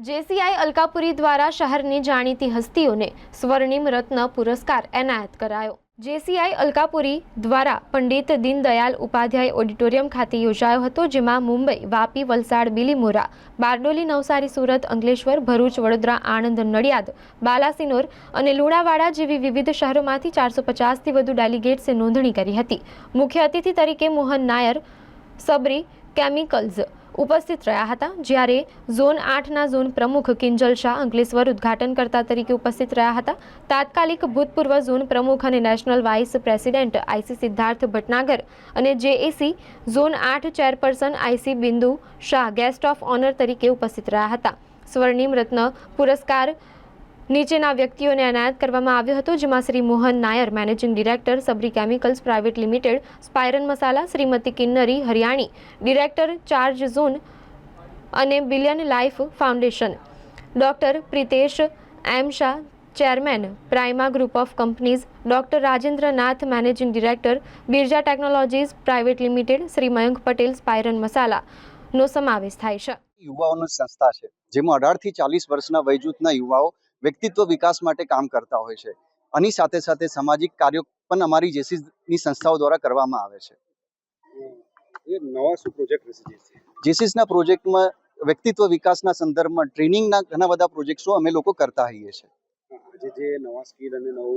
JCI Alkapuri દ્વારા શહેરની જાણીતી હસ્તીઓને સ્વર્ણિમ રત્ન પુરસ્કાર એનાયત કરાયો। જેસીઆઈ અલકાપુરી દ્વારા પંડિત દીનદયાલ ઉપાધ્યાય ઓડિટોરિયમ ખાતે યોજાયો હતો, જેમાં મુંબઈ, વાપી, વલસાડ, બિલીમોરા, બારડોલી, નવસારી, સુરત, અંકલેશ્વર, ભરૂચ, વડોદરા, આણંદ, નડિયાદ, બાલાસિનોર અને લુણાવાડા જેવી વિવિધ શહેરોમાંથી 450થી વધુ ડેલિગેટ્સે નોંધણી કરી હતી। મુખ્ય અતિથિ તરીકે મોહન નાયર, સબરી કેમિકલ્સ ઉપસ્થિત રહ્યા હતા, જ્યારે ઝોન 8ના ઝોન પ્રમુખ કિંજલ શાહ અંકલેશ્વર ઉદ્ઘાટનકર્તા તરીકે ઉપસ્થિત રહ્યા હતા। તાત્કાલિક ભૂતપૂર્વ ઝોન પ્રમુખ અને national vice president IC Siddharth Bhatnagar અને જેએસી ઝોન 8 ચેરપર્સન આઈસી બિંદુ શાહ ગેસ્ટ ઓફ ઓનર તરીકે ઉપસ્થિત રહ્યા હતા। સ્વર્ણિમ રત્ન પુરસ્કાર નીચેના વ્યક્તિઓને એનાયત કરવામાં આવ્યો હતો, જેમાં Shri Mohan Nair, managing director, Sabari chemicals private limited, Spyran masala, Shrimati Kinnari Hariyani, director Charge Zone અને Billion Life Foundation, doctor Pritesh M Shah, chairman, Prima group of companies, doctor Rajendra Nath, managing director, Birja technologies private limited, Shri Mayank Patel, Spyran મસાલાનો સમાવેશ થાય છે। યુવાઓની સંસ્થા છે, જેમાં 18 થી 40 વર્ષના વયજૂથના યુવાઓ વ્યક્તિત્વ વિકાસ માટે કામ કરતા હોય છે। આની સાથે સાથે સામાજિક કાર્યો પણ અમારી જેસીસની સંસ્થાઓ દ્વારા કરવામાં આવે છે। એ નવા શું પ્રોજેક્ટ રહેશે? જેસીસના પ્રોજેક્ટમાં વ્યક્તિત્વ વિકાસના સંદર્ભમાં ટ્રેનિંગના ઘણા બધા પ્રોજેક્ટ્સો અમે લોકો કરતા હોઈએ છીએ। આજે જે નવા સ્કિલ અને નવું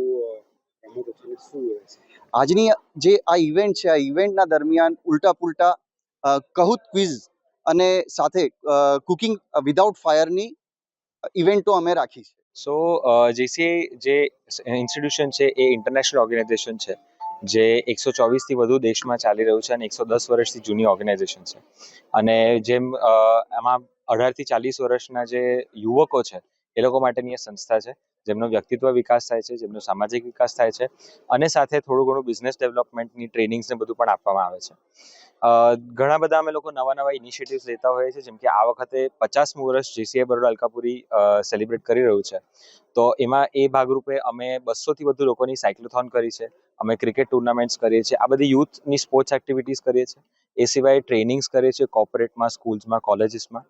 રમતો છે શું રહેશે? આજની જે આ ઇવેન્ટ છે, આ ઇવેન્ટના દરમિયાન ઉલટા પુલટા કહુત ક્વિઝ અને સાથે કુકિંગ વિધાઉટ ફાયરની ઇવેન્ટો અમે રાખી છે। સો જેસીઆઈ જે ઇન્સ્ટિટ્યુશન છે એ ઇન્ટરનેશનલ ઓર્ગેનાઇઝેશન છે, જે 124થી વધુ દેશમાં ચાલી રહ્યું છે અને 110 વર્ષથી જૂની ઓર્ગેનાઇઝેશન છે। અને જેમ એમાં 18થી 40 વર્ષના જે યુવકો છે એ લોકો માટેની એ સંસ્થા છે, જેમનો વ્યક્તિત્વ વિકાસ થાય છે, જેમનો સામાજિક વિકાસ થાય છે અને સાથે થોડું ઘણું બિઝનેસ ડેવલપમેન્ટની ટ્રેનિંગ્સ ને બધું પણ આપવામાં આવે છે। ઘણા બધા અમે લોકો નવા ઇનિશિયેટિવ્સ લેતા હોઈએ છીએ, જેમ કે આ વખતે 50મું વર્ષ જેસીઆઈ બરોડા અલકાપુરી સેલિબ્રેટ કરી રહ્યું છે, તો એમાં એ ભાગરૂપે અમે 200થી વધુ લોકોની સાયક્લોથોન કરી છે, અમે ક્રિકેટ ટુર્નામેન્ટ્સ કરીએ છીએ, આ બધી યુથની સ્પોર્ટ્સ એક્ટિવિટીઝ કરીએ છીએ। એ સિવાય ટ્રેનિંગ્સ કરીએ છીએ કોર્પોરેટમાં, સ્કૂલ્સમાં, કોલેજીસમાં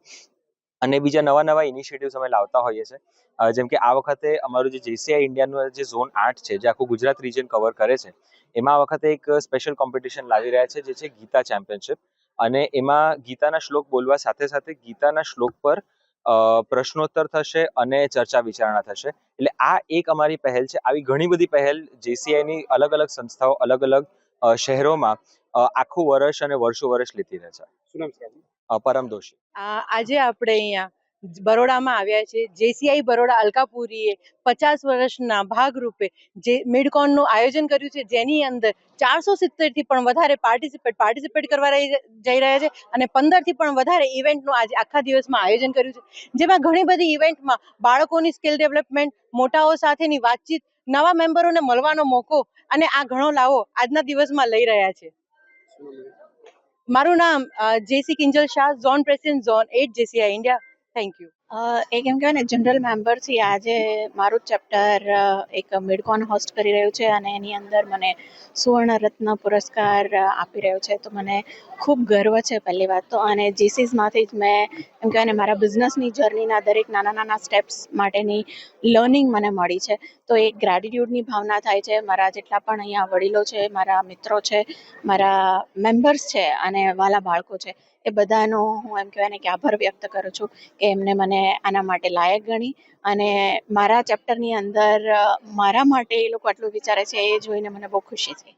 અને બીજા નવા ઇનિશિયેટિવ્સ અમે લાવતા હોઈએ છીએ। જેમ કે આ વખતે અમારું જે જેસીઆઈ ઇન્ડિયાનું જે ઝોન 8 છે, જે આખું ગુજરાત રિજન કવર કરે છે, એમાં આ વખતે એક સ્પેશિયલ કોમ્પિટિશન લાવી રહ્યા છે, જે છે ગીતા ચેમ્પિયનશિપ। અને એમાં ગીતાના શ્લોક બોલવા સાથે સાથે ગીતાના શ્લોક પર પ્રશ્નોત્તર થશે અને ચર્ચા વિચારણા થશે। એટલે આ એક અમારી પહેલ છે। આવી ઘણી બધી પહેલ જેસીઆઈની અલગ અલગ સંસ્થાઓ અલગ અલગ શહેરોમાં આખું વર્ષ અને વર્ષો લેતી રહે છે। શું નામ છે આપનું? પરમ દોશી। આજે આપણે અહીંયા બરોડામાં આવ્યા છે। જેસીઆઈ બરોડા અલકાપુરીએ 50 વર્ષના ભાગરૂપે જે મિડકોનનું આયોજન કર્યું છે, જેની અંદર 470થી પણ વધારે પાર્ટિસિપેટ કરવા જઈ રહ્યા છે અને 15થી પણ વધારે ઇવેન્ટનું આજે આખા દિવસમાં આયોજન કર્યું છે, જેમાં ઘણી બધી ઇવેન્ટમાં બાળકોની સ્કિલ ડેવલપમેન્ટ, મોટાઓ સાથેની વાતચીત, નવા મેમ્બરોને મળવાનો મોકો અને આ ઘણો લાવો આજના દિવસમાં લઈ રહ્યા છે। મારું નામ JC Kinjal Shah, zone president, zone 8 JCI India. Thank you. એક એમ કહેવાય ને જનરલ મેમ્બરથી આજે મારું જ ચેપ્ટર એક મિડકોન હોસ્ટ કરી રહ્યું છે અને એની અંદર મને સુવર્ણ રત્ન પુરસ્કાર આપી રહ્યો છે, તો મને ખૂબ ગર્વ છે પહેલી વાત તો। અને જીસીસમાંથી જ મેં એમ કહેવાય ને મારા બિઝનેસની જર્નીના દરેક નાના સ્ટેપ્સ માટેની લર્નિંગ મને મળી છે, તો એક ગ્રેટિટ્યૂડની ભાવના થાય છે। મારા જેટલા પણ અહીંયા વડીલો છે, મારા મિત્રો છે, મારા મેમ્બર્સ છે અને વાલા બાળકો છે, એ બધાનો હું એમ કહેવાય ને કે આભાર વ્યક્ત કરું છું કે એમને મને આના માટે લાયક ગણી અને મારા ચેપ્ટરની અંદર મારા માટે એ લોકો આટલું વિચારે છે, એ જોઈને મને બહુ ખુશી થઈ।